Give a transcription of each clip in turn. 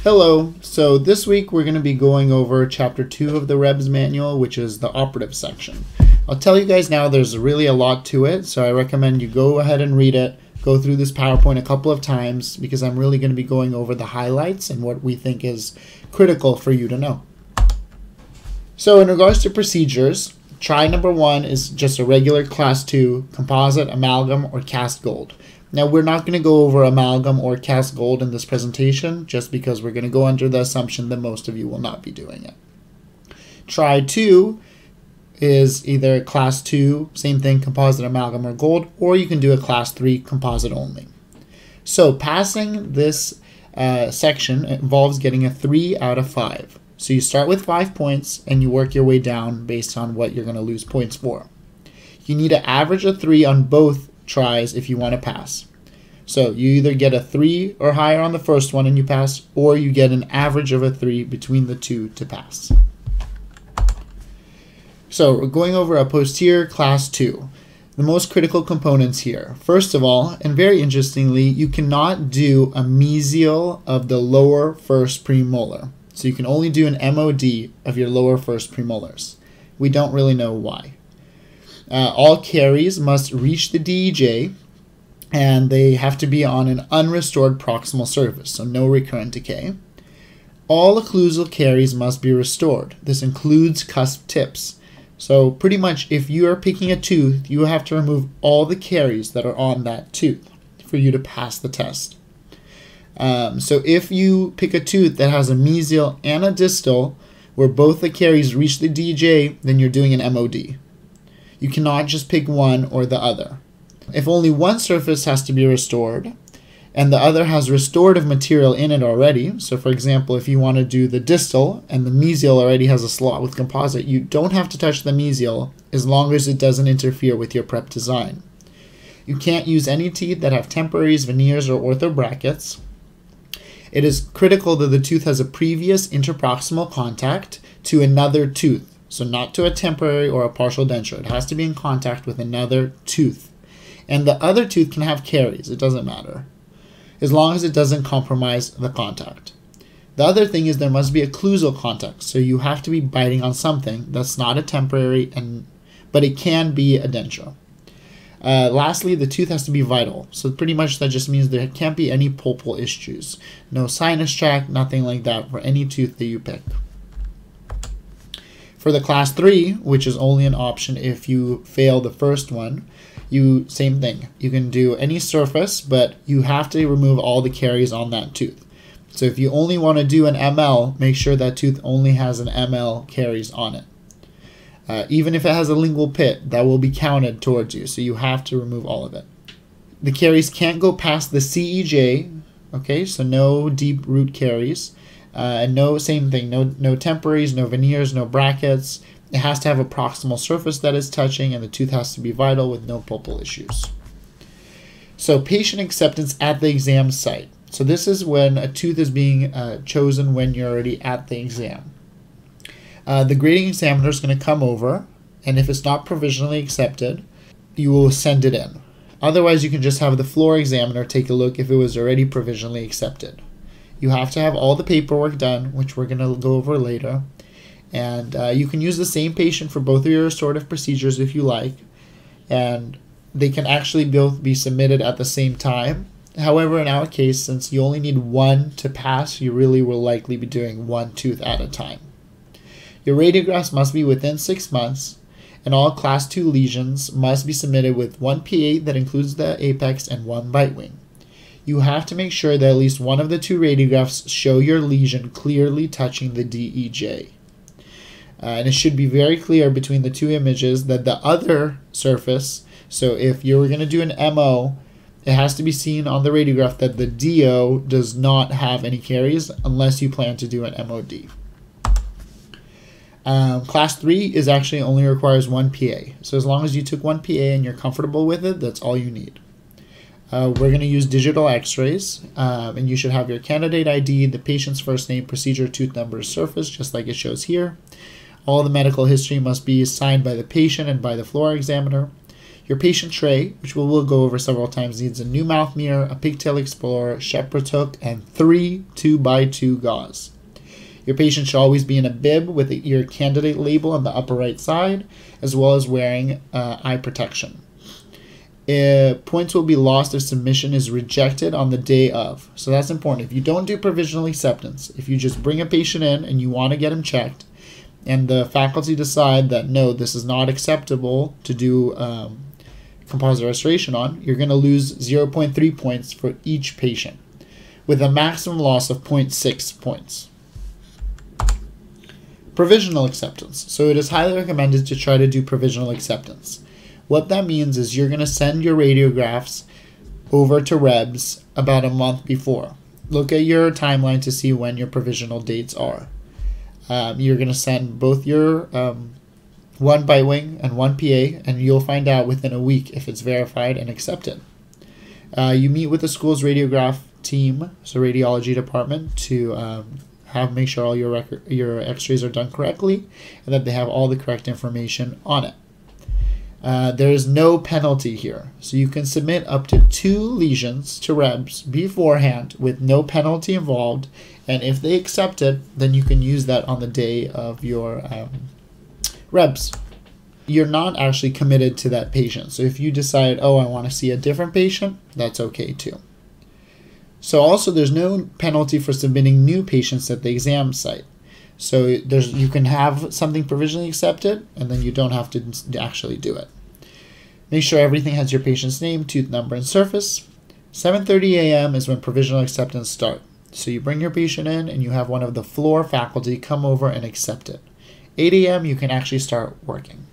Hello, so this week we're going to be going over Chapter 2 of the REBS manual, which is the operative section. I'll tell you guys now there's really a lot to it, so I recommend you go ahead and read it, go through this PowerPoint a couple of times, because I'm really going to be going over the highlights and what we think is critical for you to know. So in regards to procedures, try number 1 is just a regular Class 2 composite, amalgam, or cast gold. Now, we're not going to go over amalgam or cast gold in this presentation, just because we're going to go under the assumption that most of you will not be doing it. Try 2 is either Class 2, same thing, composite, amalgam, or gold, or you can do a Class 3 composite only. So passing this section involves getting a 3 out of 5. So you start with 5 points and you work your way down based on what you're going to lose points for. You need to average a 3 on both tries if you want to pass. So you either get a 3 or higher on the first one and you pass, or you get an average of a 3 between the two to pass. So we're going over a posterior class 2. The most critical components here. First of all, and very interestingly, you cannot do a mesial of the lower first premolar. So you can only do an MOD of your lower first premolars. We don't really know why. All caries must reach the DEJ, and they have to be on an unrestored proximal surface, so no recurrent decay. All occlusal caries must be restored. This includes cusp tips. So pretty much if you are picking a tooth, you have to remove all the caries that are on that tooth for you to pass the test. So if you pick a tooth that has a mesial and a distal, where both the caries reach the DEJ, then you're doing an MOD. You cannot just pick one or the other. If only one surface has to be restored, and the other has restorative material in it already, so for example, if you want to do the distal and the mesial already has a slot with composite, you don't have to touch the mesial as long as it doesn't interfere with your prep design. You can't use any teeth that have temporaries, veneers, or ortho brackets. It is critical that the tooth has a previous interproximal contact to another tooth. So not to a temporary or a partial denture. It has to be in contact with another tooth. And the other tooth can have caries. It doesn't matter, as long as it doesn't compromise the contact. The other thing is there must be occlusal contact. So you have to be biting on something that's not a temporary, but it can be a denture. Lastly, the tooth has to be vital. So pretty much that just means there can't be any pulpal issues. No sinus tract, nothing like that for any tooth that you pick. For the Class 3, which is only an option if you fail the first one, same thing. You can do any surface, but you have to remove all the caries on that tooth. So if you only want to do an ML, make sure that tooth only has an ML caries on it. Even if it has a lingual pit, that will be counted towards you, so you have to remove all of it. The caries can't go past the CEJ, okay, so no deep root caries. And same thing, no temporaries, no veneers, no brackets. It has to have a proximal surface that is touching, and the tooth has to be vital with no pulpal issues. So patient acceptance at the exam site. So this is when a tooth is being chosen when you're already at the exam. The grading examiner is going to come over, and if it's not provisionally accepted, you will send it in. Otherwise, you can just have the floor examiner take a look if it was already provisionally accepted. You have to have all the paperwork done, which we're going to go over later. And you can use the same patient for both of your restorative procedures if you like. And they can actually both be submitted at the same time. However, in our case, since you only need one to pass, you really will likely be doing one tooth at a time. Your radiographs must be within 6 months. And all Class 2 lesions must be submitted with one PA that includes the apex and one bite wing. You have to make sure that at least one of the 2 radiographs show your lesion clearly touching the DEJ. And it should be very clear between the 2 images that the other surface, so if you're going to do an MO, it has to be seen on the radiograph that the DO does not have any caries unless you plan to do an MOD. Class 3 is actually only requires one PA. So as long as you took one PA and you're comfortable with it, that's all you need. We're going to use digital x-rays, and you should have your candidate ID, the patient's first name, procedure, tooth number, surface, just like it shows here. All the medical history must be signed by the patient and by the floor examiner. Your patient tray, which we'll go over several times, needs a new mouth mirror, a pigtail explorer, shepherd's hook, and 3 2x2 gauze. Your patient should always be in a bib with your candidate label on the upper right side, as well as wearing eye protection. Points will be lost if submission is rejected on the day of. So that's important. If you don't do provisional acceptance, if you just bring a patient in and you want to get him checked, and the faculty decide that no, this is not acceptable to do composite restoration on, you're going to lose 0.3 points for each patient, with a maximum loss of 0.6 points. Provisional acceptance. So it is highly recommended to try to do provisional acceptance. What that means is you're going to send your radiographs over to REBS about a month before. Look at your timeline to see when your provisional dates are. You're going to send both your one bite wing and one PA, and you'll find out within a week if it's verified and accepted. You meet with the school's radiograph team, so radiology department, to make sure all your x-rays are done correctly and that they have all the correct information on it. There is no penalty here, so you can submit up to 2 lesions to REBS beforehand with no penalty involved, and if they accept it, then you can use that on the day of your REBS. You're not actually committed to that patient, so if you decide, oh, I want to see a different patient, that's okay too. So also there's no penalty for submitting new patients at the exam site. So you can have something provisionally accepted, and then you don't have to actually do it. Make sure everything has your patient's name, tooth number, and surface. 7:30 a.m. is when provisional acceptance starts. So you bring your patient in, and you have one of the floor faculty come over and accept it. 8 a.m. you can actually start working.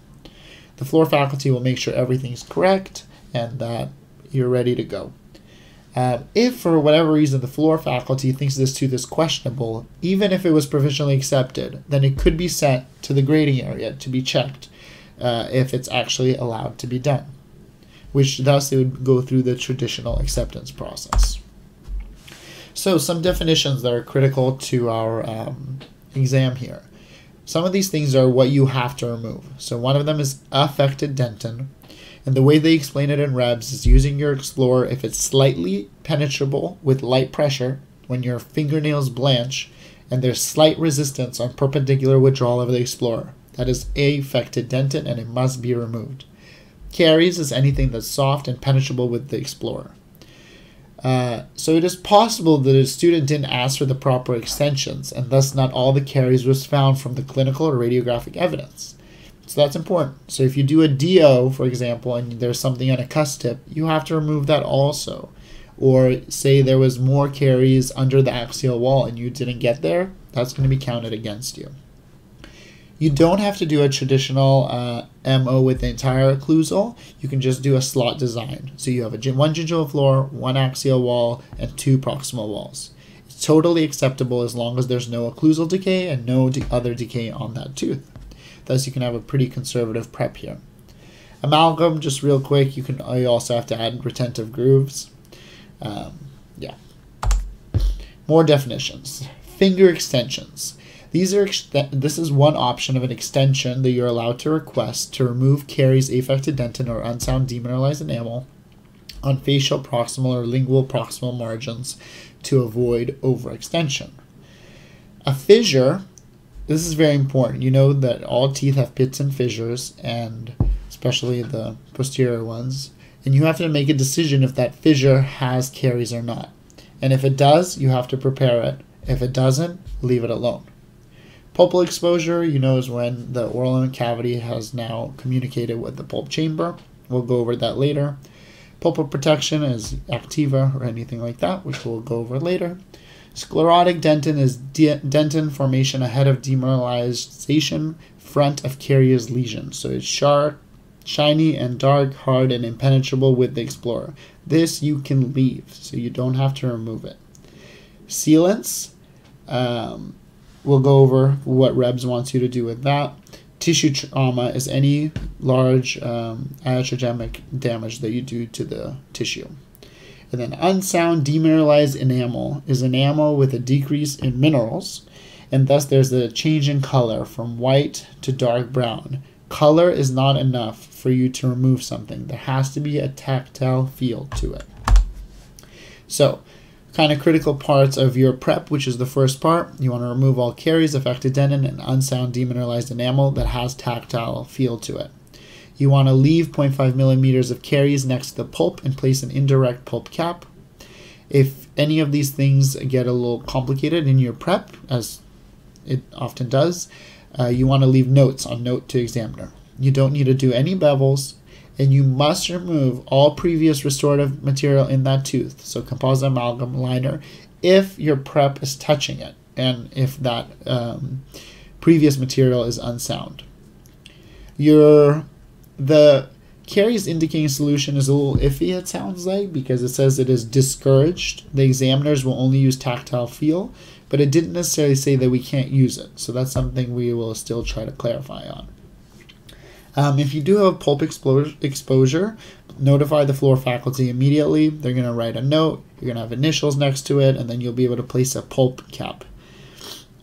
The floor faculty will make sure everything's correct and that you're ready to go. If for whatever reason the floor faculty thinks this tooth is questionable, even if it was provisionally accepted, then it could be sent to the grading area to be checked if it's actually allowed to be done, which thus it would go through the traditional acceptance process. So some definitions that are critical to our exam here. Some of these things are what you have to remove. So one of them is affected dentin. And the way they explain it in REBS is using your explorer if it's slightly penetrable with light pressure when your fingernails blanch and there's slight resistance on perpendicular withdrawal of the explorer. That is affected dentin and it must be removed. Caries is anything that's soft and penetrable with the explorer. So it is possible that a student didn't ask for the proper extensions and thus not all the caries was found from the clinical or radiographic evidence. So that's important. So if you do a DO, for example, and there's something on a cusp tip, you have to remove that also. Or say there was more caries under the axial wall and you didn't get there, that's going to be counted against you. You don't have to do a traditional MO with the entire occlusal. You can just do a slot design. So you have one gingival floor, one axial wall, and 2 proximal walls. It's totally acceptable as long as there's no occlusal decay and no other decay on that tooth. Thus, you can have a pretty conservative prep here. Amalgam, just real quick, you also have to add retentive grooves. Yeah. More definitions. Finger extensions. This is one option of an extension that you're allowed to request to remove caries, affected dentin, or unsound demineralized enamel on facial proximal or lingual proximal margins to avoid overextension. A fissure. This is very important. You know that all teeth have pits and fissures, and especially the posterior ones, and you have to make a decision if that fissure has caries or not. And if it does, you have to prepare it. If it doesn't, leave it alone. Pulpal exposure, you know, is when the oral cavity has now communicated with the pulp chamber. We'll go over that later. Pulpal protection is activa or anything like that, which we'll go over later. Sclerotic dentin is dentin formation ahead of demineralization front of carious lesion. So it's sharp, shiny, and dark, hard, and impenetrable with the explorer. This you can leave, so you don't have to remove it. Sealants, we'll go over what REBS wants you to do with that. Tissue trauma is any large iatrogenic damage that you do to the tissue. And then unsound demineralized enamel is enamel with a decrease in minerals, and thus there's a change in color from white to dark brown. color is not enough for you to remove something. There has to be a tactile feel to it. So, kind of critical parts of your prep, which is the first part. You want to remove all caries, affected dentin, and unsound demineralized enamel that has tactile feel to it. You want to leave 0.5 millimeters of caries next to the pulp and place an indirect pulp cap. If any of these things get a little complicated in your prep, as it often does, you want to leave notes on note to examiner. You don't need to do any bevels, and you must remove all previous restorative material in that tooth, so composite amalgam liner, if your prep is touching it and if that previous material is unsound. The caries indicating solution is a little iffy, it sounds like, because it says it is discouraged. The examiners will only use tactile feel, but it didn't necessarily say that we can't use it, so that's something we will still try to clarify on. If you do have pulp exposure, notify the floor faculty immediately. They're going to write a note, you're going to have initials next to it, and then you'll be able to place a pulp cap.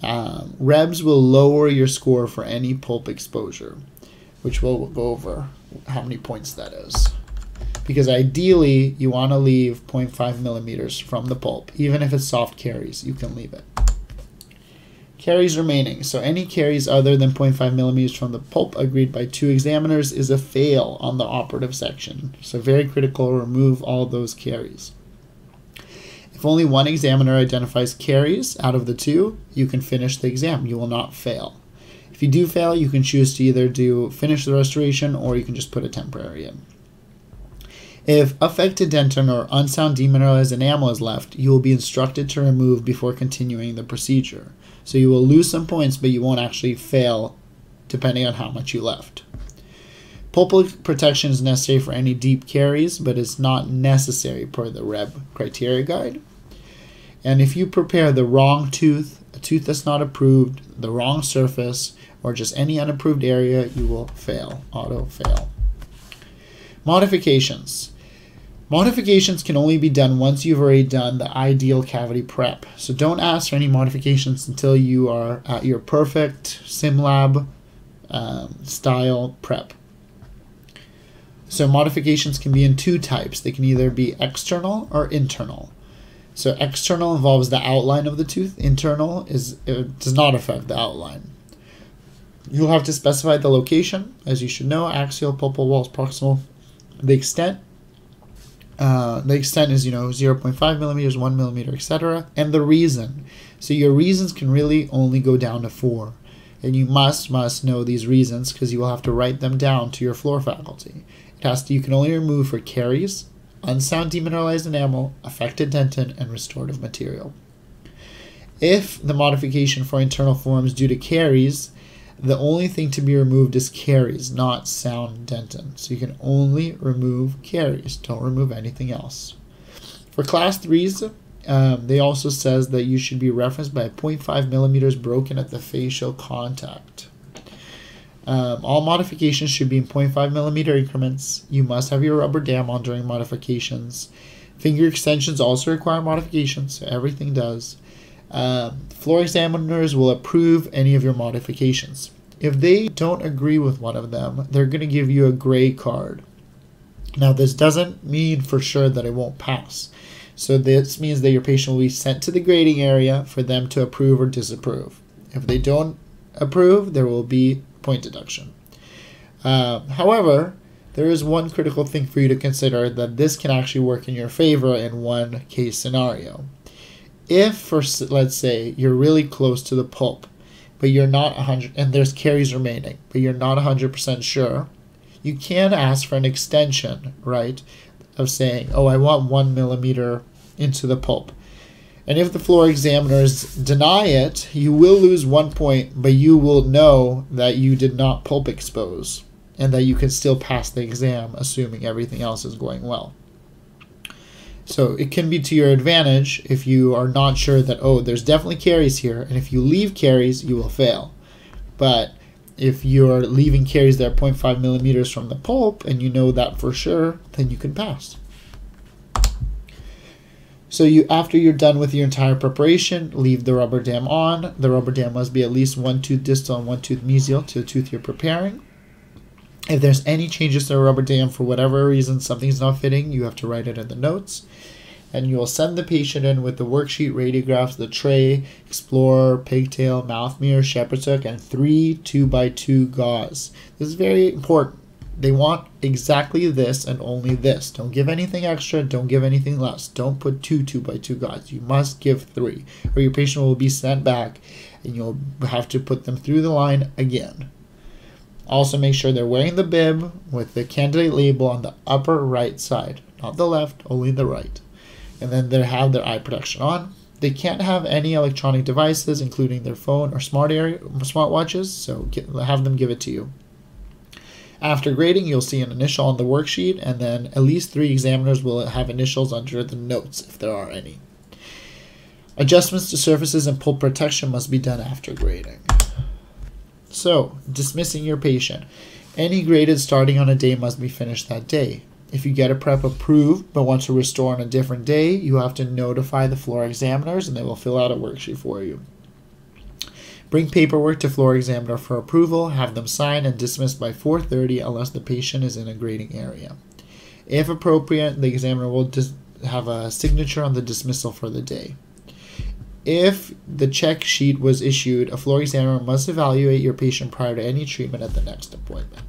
REBs will lower your score for any pulp exposure, which we'll go over how many points that is. Because ideally, you want to leave 0.5 millimeters from the pulp. Even if it's soft caries, you can leave it. Caries remaining. So any caries other than 0.5 millimeters from the pulp agreed by 2 examiners is a fail on the operative section. So very critical, remove all those caries. If only 1 examiner identifies caries out of the 2, you can finish the exam. You will not fail. If you do fail, you can choose to either finish the restoration, or you can just put a temporary in. If affected dentin or unsound demineralized enamel is left, you will be instructed to remove before continuing the procedure. So you will lose some points, but you won't actually fail depending on how much you left. Pulpal protection is necessary for any deep caries, but it's not necessary per the WREB criteria guide. And if you prepare the wrong tooth, a tooth that's not approved, the wrong surface, or just any unapproved area, you will fail, auto fail. Modifications. Modifications can only be done once you've already done the ideal cavity prep. So don't ask for any modifications until you are at your perfect SimLab style prep. So modifications can be in 2 types. They can either be external or internal. So external involves the outline of the tooth. Internal does not affect the outline. You'll have to specify the location, as you should know: axial, pulpal walls, proximal. The extent is 0.5 millimeters, 1 millimeter, etc. And the reason. So your reasons can really only go down to 4. And you must know these reasons, because you will have to write them down to your floor faculty. You can only remove for caries, unsound demineralized enamel, affected dentin, and restorative material. If the modification for internal forms due to caries, the only thing to be removed is caries, not sound dentin. So you can only remove caries. Don't remove anything else. For class 3s, they also says that you should be referenced by 0.5 millimeters broken at the facial contact. All modifications should be in 0.5 millimeter increments. You must have your rubber dam on during modifications. Finger extensions also require modifications, so everything does. Floor examiners will approve any of your modifications. If they don't agree with one of them, they're going to give you a gray card. Now, this doesn't mean for sure that it won't pass. So this means that your patient will be sent to the grading area for them to approve or disapprove. If they don't approve, there will be point deduction. However, there is one critical thing for you to consider, that this can actually work in your favor in one case scenario. If, let's say, you're really close to the pulp, but you're not 100, and there's caries remaining, but you're not 100% sure, you can ask for an extension, right, of saying, oh, I want 1 millimeter into the pulp. And if the floor examiners deny it, you will lose 1 point, but you will know that you did not pulp expose, and that you can still pass the exam, assuming everything else is going well. So it can be to your advantage if you are not sure that, oh, there's definitely caries here, and if you leave caries, you will fail. But if you're leaving caries that are 0.5 millimeters from the pulp, and you know that for sure, then you can pass. So after you're done with your entire preparation, leave the rubber dam on. The rubber dam must be at least 1 tooth distal and 1 tooth mesial to the tooth you're preparing. If there's any changes to a rubber dam for whatever reason, something's not fitting, you have to write it in the notes. And you will send the patient in with the worksheet, radiographs, the tray, explorer, pigtail, mouth mirror, shepherd's hook, and 3 2x2 gauze. This is very important. They want exactly this and only this. Don't give anything extra. Don't give anything less. Don't put 2 2x2 gauze. You must give 3, or your patient will be sent back, and you'll have to put them through the line again. Also, make sure they're wearing the bib with the candidate label on the upper right side, not the left, only the right. And then they have their eye protection on. They can't have any electronic devices, including their phone or smartwatches, so have them give it to you. After grading, you'll see an initial on the worksheet, and then at least 3 examiners will have initials under the notes, if there are any. Adjustments to surfaces and pulp protection must be done after grading. So, dismissing your patient. Any graded starting on a day must be finished that day. If you get a prep approved but want to restore on a different day, you have to notify the floor examiners and they will fill out a worksheet for you. Bring paperwork to floor examiner for approval, have them sign and dismiss by 4:30 unless the patient is in a grading area. If appropriate, the examiner will have a signature on the dismissal for the day. If the check sheet was issued, a floor examiner must evaluate your patient prior to any treatment at the next appointment.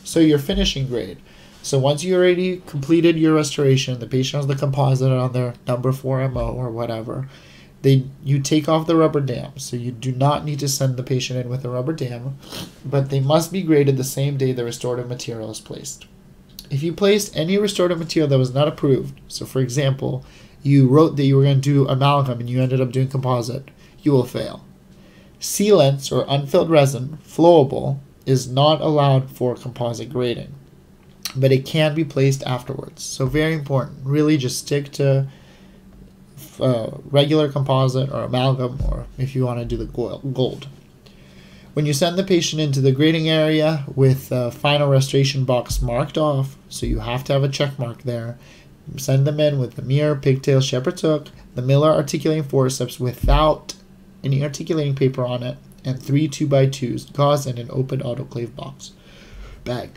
So your finishing grade. So once you already completed your restoration, the patient has the composite on their number 4 MO or whatever, you take off the rubber dam. So you do not need to send the patient in with a rubber dam, but they must be graded the same day the restorative material is placed. If you placed any restorative material that was not approved, so for example, you wrote that you were going to do amalgam and you ended up doing composite, you will fail. Sealants or unfilled resin, flowable, is not allowed for composite grading, but it can be placed afterwards. So very important. Really just stick to regular composite or amalgam, or if you want to do the gold. When you send the patient into the grading area with the final restoration box marked off, so you have to have a check mark there, send them in with the mirror, pigtail, shepherd's hook, the Miller articulating forceps without any articulating paper on it, and 3 2x2s, gauze in an open autoclave box bag.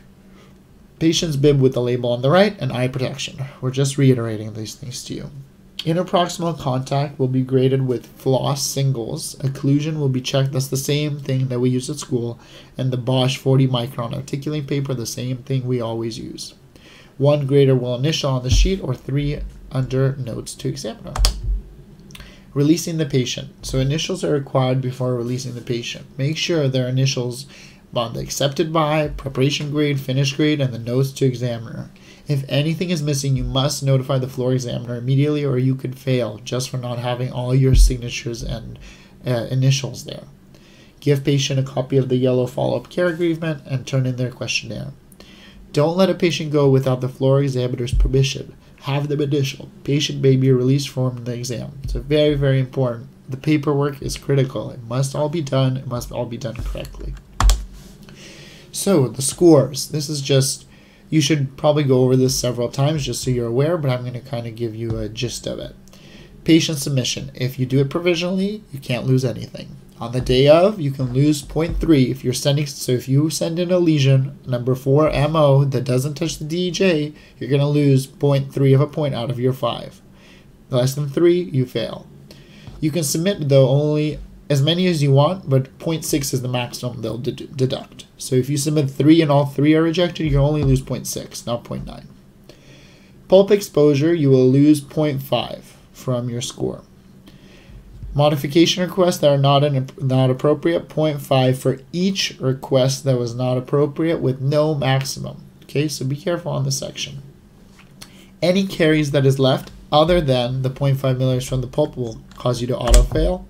Patient's bib with the label on the right, and eye protection. We're just reiterating these things to you. Interproximal contact will be graded with floss singles. Occlusion will be checked. That's the same thing that we use at school. And the Bosch 40 micron articulating paper, the same thing we always use. 1 grader will initial on the sheet or 3 under notes to examiner. Releasing the patient. So initials are required before releasing the patient. Make sure their initials on the accepted by, preparation grade, finish grade, and the notes to examiner. If anything is missing, you must notify the floor examiner immediately or you could fail just for not having all your signatures and initials there. Give patient a copy of the yellow follow-up care agreement and turn in their questionnaire. Don't let a patient go without the floor examiner's permission. Have them initial. Patient may be released from the exam. So very, very important. The paperwork is critical. It must all be done. It must all be done correctly. So the scores. This is just, you should probably go over this several times just so you're aware, but I'm going to kind of give you a gist of it. Patient submission. If you do it provisionally, you can't lose anything. On the day of, you can lose 0.3 if you're sending. So if you send in a lesion, number 4 MO, that doesn't touch the DEJ, you're going to lose 0.3 of a point out of your 5. Less than 3, you fail. You can submit, though, only as many as you want, but 0.6 is the maximum they'll deduct. So if you submit 3 and all 3 are rejected, you only lose 0.6, not 0.9. Pulp exposure, you will lose 0.5 from your score. Modification requests that are not appropriate, 0.5 for each request that was not appropriate with no maximum. Okay, so be careful on this section. Any caries that is left other than the 0.5 milliliters from the pulp will cause you to auto-fail.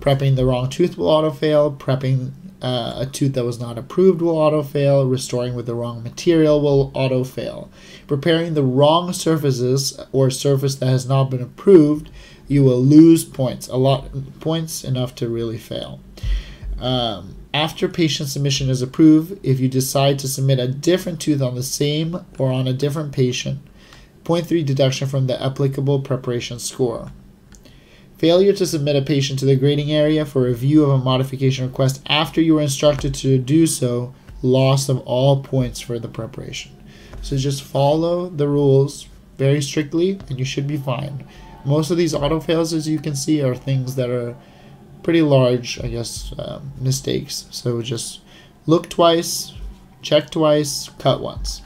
Prepping the wrong tooth will auto-fail. Prepping a tooth that was not approved will auto-fail. Restoring with the wrong material will auto-fail. Preparing the wrong surfaces or surface that has not been approved, you will lose points. A lot points, enough to really fail. After patient submission is approved, if you decide to submit a different tooth on the same or on a different patient, 0.3 deduction from the applicable preparation score. Failure to submit a patient to the grading area for review of a modification request after you were instructed to do so loss of all points for the preparation. So just follow the rules very strictly and you should be fine. Most of these auto fails, as you can see, are things that are pretty large, I guess, mistakes. So just look twice, check twice, cut once.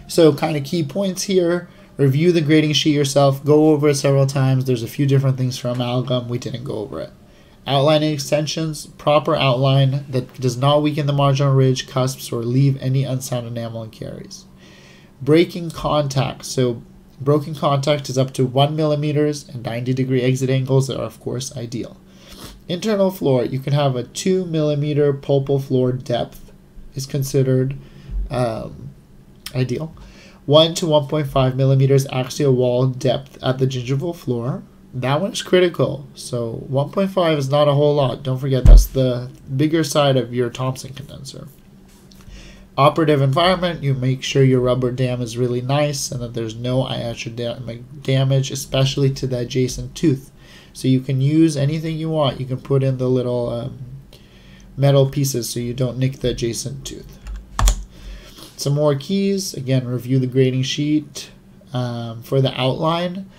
So kind of key points here. Review the grading sheet yourself. Go over it several times. There's a few different things for amalgam. We didn't go over it. Outlining extensions. Proper outline that does not weaken the marginal ridge, cusps, or leave any unsound enamel and caries. Breaking contact. So broken contact is up to 1 millimeters and 90-degree exit angles are, of course, ideal. Internal floor. You can have a 2 millimeter pulpal floor depth is considered ideal. 1 to 1.5 millimeters axial wall depth at the gingival floor. That one is critical. So 1.5 is not a whole lot. Don't forget that's the bigger side of your Thompson condenser. Operative environment, you make sure your rubber dam is really nice and that there's no iatrogenic damage, especially to the adjacent tooth. So you can use anything you want. You can put in the little metal pieces so you don't nick the adjacent tooth. Some more keys. Again, review the grading sheet. For the outline,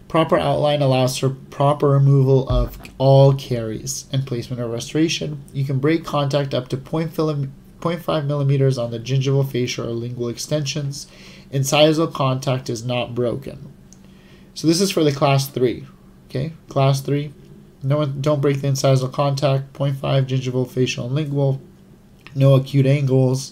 proper outline allows for proper removal of all caries and placement or restoration. You can break contact up to 0.5 millimeters on the gingival fascia or lingual extensions. Incisal contact is not broken. So this is for the class 3. Okay, class 3. Don't break the incisal contact. 0.5 gingival, facial, and lingual. No acute angles.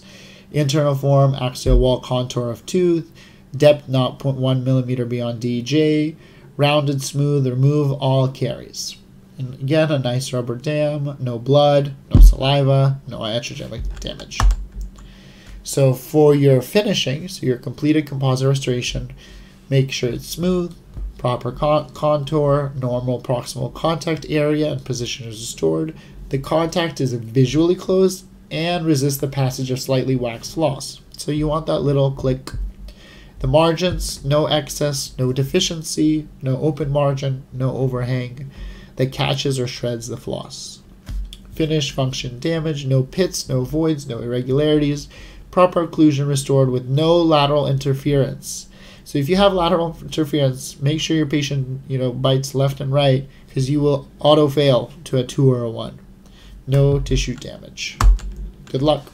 Internal form, axial wall contour of tooth, depth not 0.1 millimeter beyond DJ, rounded smooth, remove all caries. And again, a nice rubber dam, no blood, no saliva, no iatrogenic damage. So for your finishing, so your completed composite restoration, make sure it's smooth, proper contour, normal proximal contact area and position is restored. The contact is visually closed and resist the passage of slightly waxed floss. So you want that little click. The margins, no excess, no deficiency, no open margin, no overhang that catches or shreds the floss. Finish function damage, no pits, no voids, no irregularities, proper occlusion restored with no lateral interference. So if you have lateral interference, make sure your patient bites left and right because you will auto fail to a 2 or a 1. No tissue damage. Good luck.